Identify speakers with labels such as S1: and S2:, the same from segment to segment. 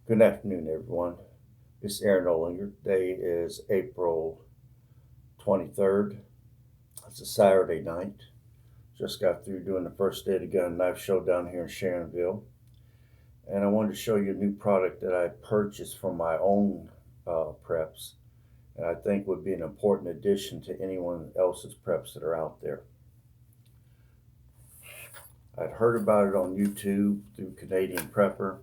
S1: Good afternoon, everyone. It's Aaron Olinger. Today is April 23rd. It's a Saturday night. Just got through doing the first day of the gun and knife show down here in Sharonville. And I wanted to show you a new product that I purchased from my own preps. And I think would be an important addition to anyone else's preps that are out there. I'd heard about it on YouTube through Canadian Prepper.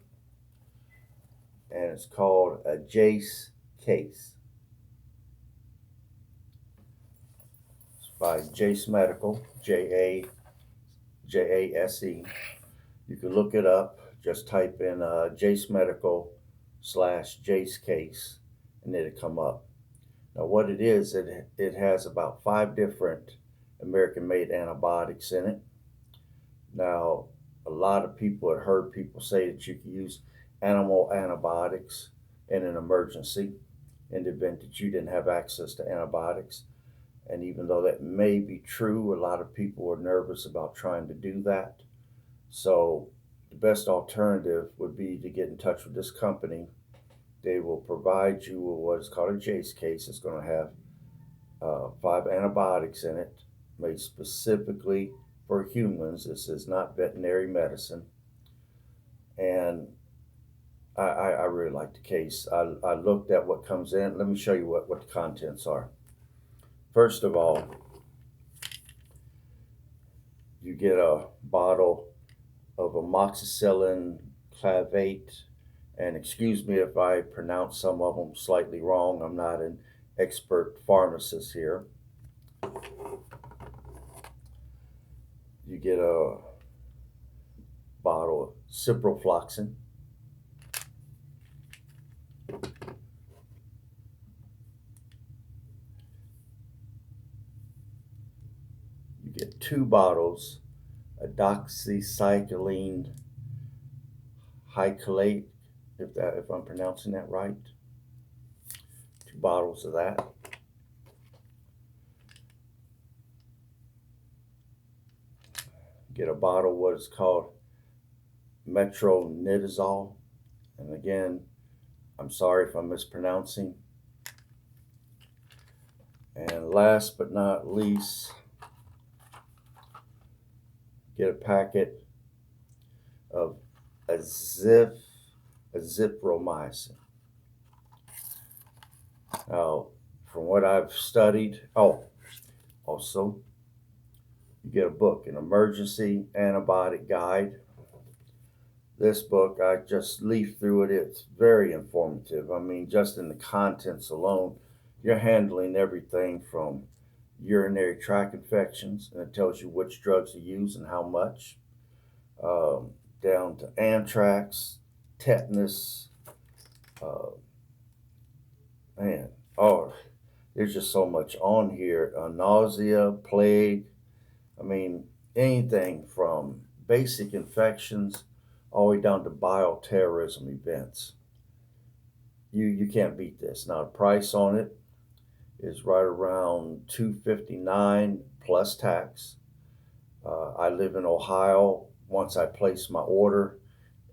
S1: And it's called a Jase Case. By Jase Medical, Jase. You can look it up. Just type in Jase Medical / Jase Case, and it'll come up. Now, what it is, it has about 5 different American-made antibiotics in it. Now, a lot of people had heard people say that you can use animal antibiotics in an emergency in the event that you didn't have access to antibiotics. And even though that may be true, a lot of people are nervous about trying to do that. So the best alternative would be to get in touch with this company. They will provide you with what is called a Jase case. It's going to have 5 antibiotics in it, made specifically for humans. This is not veterinary medicine. And I really like the case. I looked at what comes in. Let me show you what the contents are. First of all, you get a bottle of amoxicillin clavate, and excuse me if I pronounce some of them slightly wrong. I'm not an expert pharmacist here. You get a bottle of ciprofloxacin. You get 2 bottles of doxycycline hycalate, if I'm pronouncing that right. 2 bottles of that. Get a bottle of what is called metronidazole, and again, I'm sorry if I'm mispronouncing. And last but not least, get a packet of azithromycin. Now, from what I've studied, also, you get a book, an emergency antibiotic guide. This book, I just leafed through it. It's very informative. I mean, just in the contents alone, you're handling everything from urinary tract infections, and it tells you which drugs to use and how much, down to anthrax, tetanus, uh, man, oh, there's just so much on here. Nausea, plague, I mean, anything from basic infections all the way down to bioterrorism events. You can't beat this. Now, the price on it is right around $2.59 plus tax. I live in Ohio. Once I placed my order,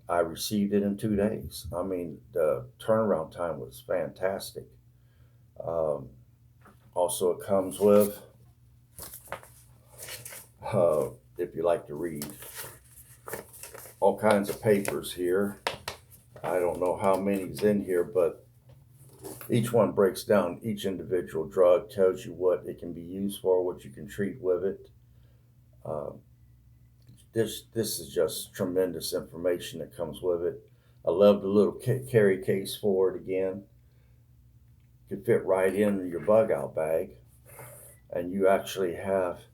S1: I received it in 2 days. I mean, the turnaround time was fantastic. Um, Also, it comes with, if you like to read, all kinds of papers here. I don't know how many's in here, but each one breaks down each individual drug, tells you what it can be used for, what you can treat with it. Uh, this is just tremendous information that comes with it. I love the little carry case for it again. Could fit right in your bug out bag, and you actually have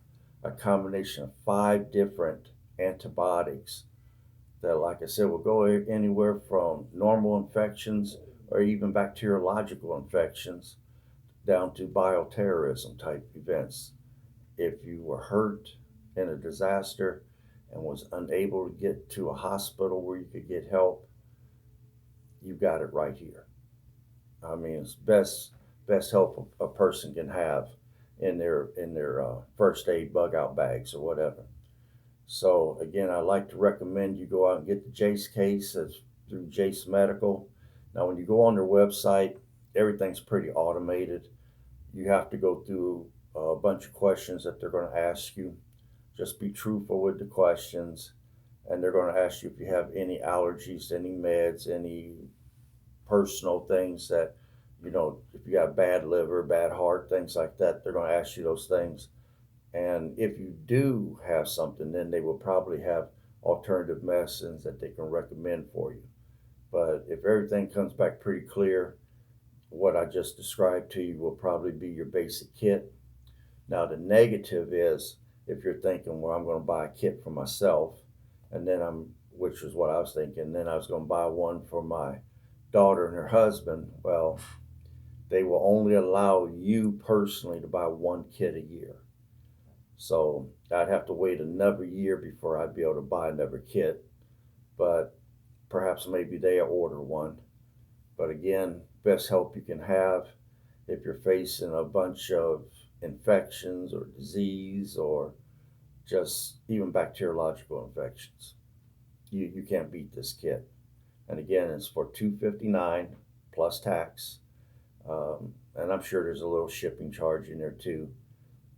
S1: a combination of 5 different antibiotics that, like I said, will go anywhere from normal infections or even bacteriological infections down to bioterrorism type events. If you were hurt in a disaster and was unable to get to a hospital where you could get help, you got it right here. I mean, it's best help a person can have in their first aid bug out bags or whatever. So again, I like to recommend you go out and get the Jase case. It's through Jase Medical. Now, when you go on their website, everything's pretty automated. You have to go through a bunch of questions that they're going to ask you. Just be truthful with the questions, and they're going to ask you if you have any allergies, any meds, any personal things that, if you got bad liver, bad heart, things like that. They're going to ask you those things. And if you do have something, then they will probably have alternative medicines that they can recommend for you. But if everything comes back pretty clear, what I just described to you will probably be your basic kit. Now, the negative is if you're thinking, well, I'm going to buy a kit for myself, and then which is what I was thinking, then I was going to buy one for my daughter and her husband. Well, they will only allow you personally to buy one kit a year. So I'd have to wait another year before I'd be able to buy another kit. But perhaps maybe they order one. But again, best help you can have if you're facing a bunch of infections or disease or just even bacteriological infections. You can't beat this kit. And again, it's for $259 plus tax. And I'm sure there's a little shipping charge in there too.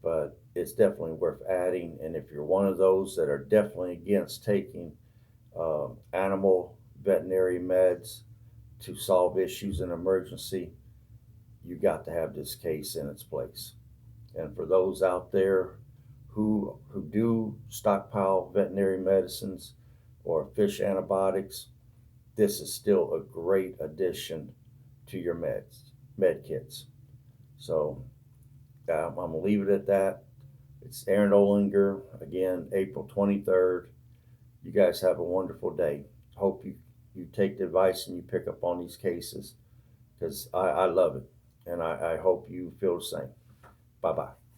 S1: But it's definitely worth adding. And if you're one of those that are definitely against taking animal veterinary meds to solve issues in emergency, you got to have this case in its place. And for those out there who do stockpile veterinary medicines or fish antibiotics, this is still a great addition to your med kits. So I'm going to leave it at that. It's Aaron Olinger, again, April 23rd. You guys have a wonderful day. Hope you take the advice and you pick up on these cases because I love it. And I hope you feel the same. Bye bye.